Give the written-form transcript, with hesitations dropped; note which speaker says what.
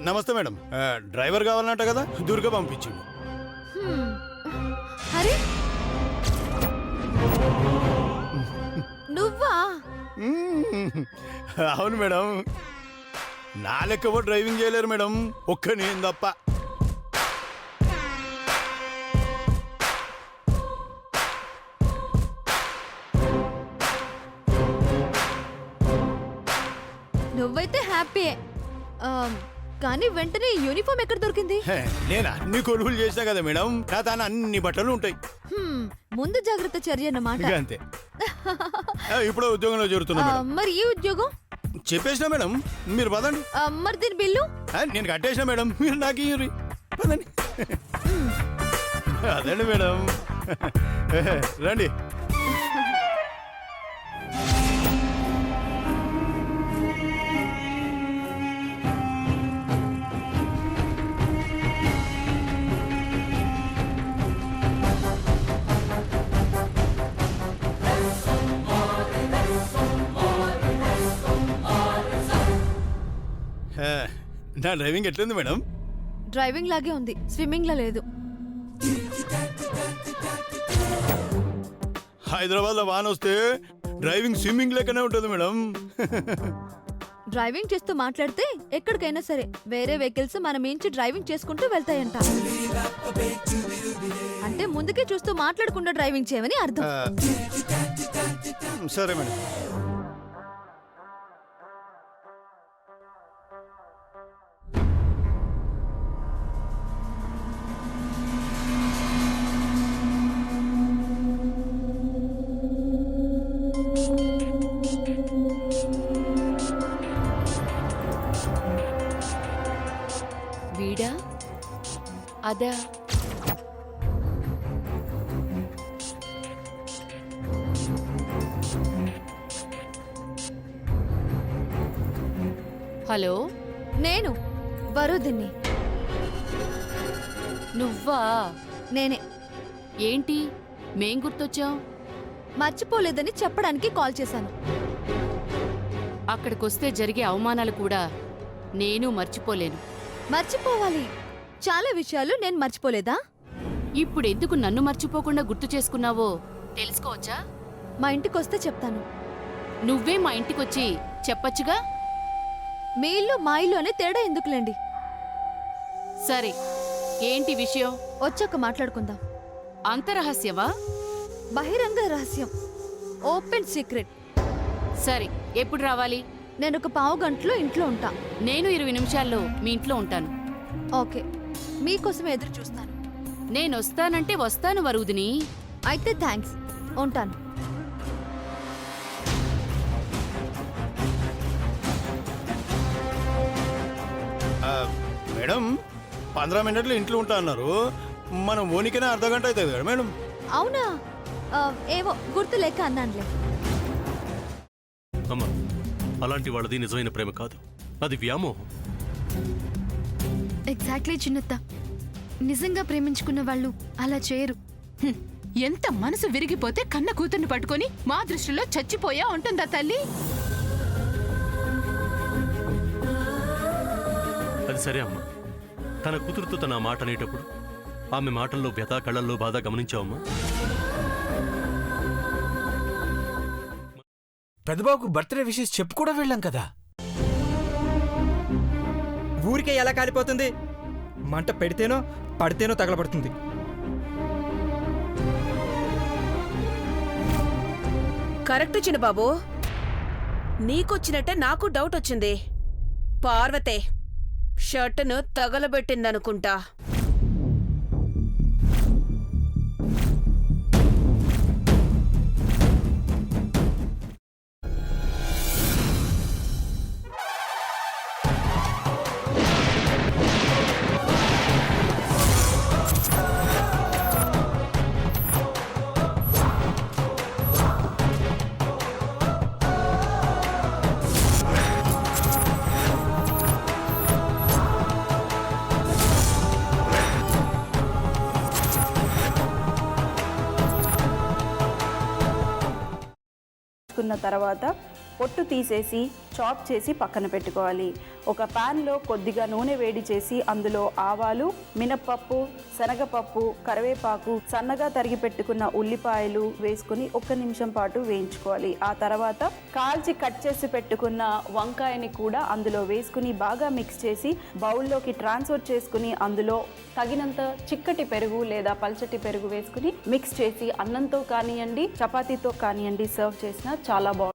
Speaker 1: నమస్తే madam. Driver కావాలంట కదా, దుర్గ పంపించింది.
Speaker 2: అరే నువ్వా?
Speaker 1: అవును మేడం. నా లెక్క డ్రైవింగ్ చేయలేరు మేడం, ఒక్క నేను తప్ప.
Speaker 2: నువ్వైతే హ్యాపీ. కానీ వెంటనే యూనిఫామ్ ఎక్కడ దొరికింది?
Speaker 1: నేను అన్ని కొనుగోలు చేసినా కదా మేడం, నా తాను అన్ని బట్టలు ఉంటాయి.
Speaker 2: ముందు జాగ్రత్త చర్య అన్నమాట.
Speaker 1: అంతే. ఇప్పుడు ఉద్యోగంలో చేరుతున్నా.
Speaker 2: మరి ఈ ఉద్యోగం
Speaker 1: చెప్పేసినా మేడం, మీరు పదండి.
Speaker 2: మరి దీని బిల్లు
Speaker 1: నేను కట్టేసినా మేడం, మీరు నాకు ఇయ్యండి. పదండి. అదండి మేడం, రండి. నా డ్రైవింగ్ ఎట్లుంది మేడం?
Speaker 2: డ్రైవింగ్ లాగే ఉంది, స్విమ్మింగ్ లా లేదు.
Speaker 1: హైదరాబాద్ లో వాన వస్తే డ్రైవింగ్ స్విమ్మింగ్ లెక్కనే ఉంటుంది మేడం.
Speaker 2: డ్రైవింగ్ చేస్తూ మాట్లాడితే ఎక్కడికైనా సరే వేరే వెహికల్స్ మన మించి డ్రైవింగ్ చేసుకుంటూ వెళ్తాయంట. అంటే ముందుకే చూస్తూ మాట్లాడకుండా డ్రైవింగ్ చేయమని అర్థం.
Speaker 1: సరే మేడం.
Speaker 3: వీడా అదా? హలో,
Speaker 2: నేను వరుదిన్ని.
Speaker 3: నువ్వా?
Speaker 2: నేనే.
Speaker 3: ఏంటి మేం గుర్తొచ్చాం?
Speaker 2: మర్చిపోలేదని చెప్పడానికి కాల్ చేశాను.
Speaker 3: అక్కడికొస్తే జరిగే అవమానాలు కూడా నేను మర్చిపోలేను.
Speaker 2: మర్చిపోవాలి. చాలా విషయాలు నేను మర్చిపోలేదా?
Speaker 3: ఇప్పుడెందుకు నన్ను మర్చిపోకుండా గుర్తు చేసుకున్నావో తెలుసుకోవచ్చా?
Speaker 2: మా ఇంటికొస్తే చెప్తాను.
Speaker 3: నువ్వే మా ఇంటికొచ్చి చెప్పచ్చుగా.
Speaker 2: మీ ఇల్లు మా ఇల్లు అనే తేడా ఎందుకులేండి.
Speaker 3: సరే, ఏంటి విషయం?
Speaker 2: వచ్చాక మాట్లాడుకుందాం.
Speaker 3: అంతరహస్యమా?
Speaker 2: బహిరంగ రహస్యం, ఓపెన్ సీక్రెట్.
Speaker 3: సరే, ఎప్పుడు రావాలి?
Speaker 2: నేను ఒక పావు గంటలో ఇంట్లో ఉంటా.
Speaker 3: నేను 20 నిమిషాల్లో మీ ఇంట్లో ఉంటాను.
Speaker 2: ఓకే, మీకోసమే ఎదురు చూస్తాను.
Speaker 3: నేనొస్తానంటే వస్తాను వరుదిని.
Speaker 2: అయితే థ్యాంక్స్, ఉంటాను.
Speaker 1: మేడం 15 మినిట్లు ఇంట్లో ఉంటా అన్నారు. మనం ఓనికైనా అర్ధగంట అవుతుంది కదా మేడం?
Speaker 2: అవునా? ఏవో గుర్తు లేక అన్నానులే.
Speaker 4: అమ్మా, అలాంటి వాళ్ళది నిజమైన ప్రేమ కాదు, అది వ్యామోహం.
Speaker 5: ఎగ్జాక్ట్లీ చిన్నత్త. నిజంగా ప్రేమించుకున్న వాళ్ళు అలా చేయరు.
Speaker 6: ఎంత మనసు విరిగిపోతే కన్న కూతుర్ని పట్టుకొని మా దృష్టిలో చచ్చిపోయా ఉంటుందా తల్లి?
Speaker 4: అది సరే అమ్మా, తన కూతురుతో తన మాట అనేటప్పుడు ఆమె మాటల్లో వ్యథ, కళ్ళల్లో బాధ గమనించావమ్మా?
Speaker 7: పెద్దబాబుకు బర్త్డే విషెస్ చెప్పు కూడా వెళ్ళాం కదా.
Speaker 8: ఊరికే ఎలా కాలిపోతుంది? మంట పెడితేనో పడితేనో తగలబడుతుంది.
Speaker 9: కరెక్ట్ చిన్నబాబు, నీకొచ్చినట్టే నాకు డౌట్ వచ్చింది. పార్వతే షర్టును తగలబెట్టిందనుకుంటా.
Speaker 10: తర్వాత పొట్టు తీసేసి చాప్ చేసి పక్కన పెట్టుకోవాలి. ఒక ప్యాన్లో కొద్దిగా నూనె వేడి చేసి అందులో ఆవాలు, మినప్పప్పు, శనగపప్పు, కరివేపాకు, సన్నగా తరిగి పెట్టుకున్న ఉల్లిపాయలు వేసుకుని 1 నిమిషం పాటు వేయించుకోవాలి. ఆ తర్వాత కాల్చి కట్ చేసి పెట్టుకున్న వంకాయని కూడా అందులో వేసుకుని బాగా మిక్స్ చేసి బౌల్లోకి ట్రాన్స్ఫర్ చేసుకుని అందులో తగినంత చిక్కటి పెరుగు లేదా పల్చటి పెరుగు వేసుకుని మిక్స్ చేసి అన్నంతో కానివ్వండి, చపాతీతో కానివ్వండి సర్వ్ చేసినా చాలా బాగుంటుంది.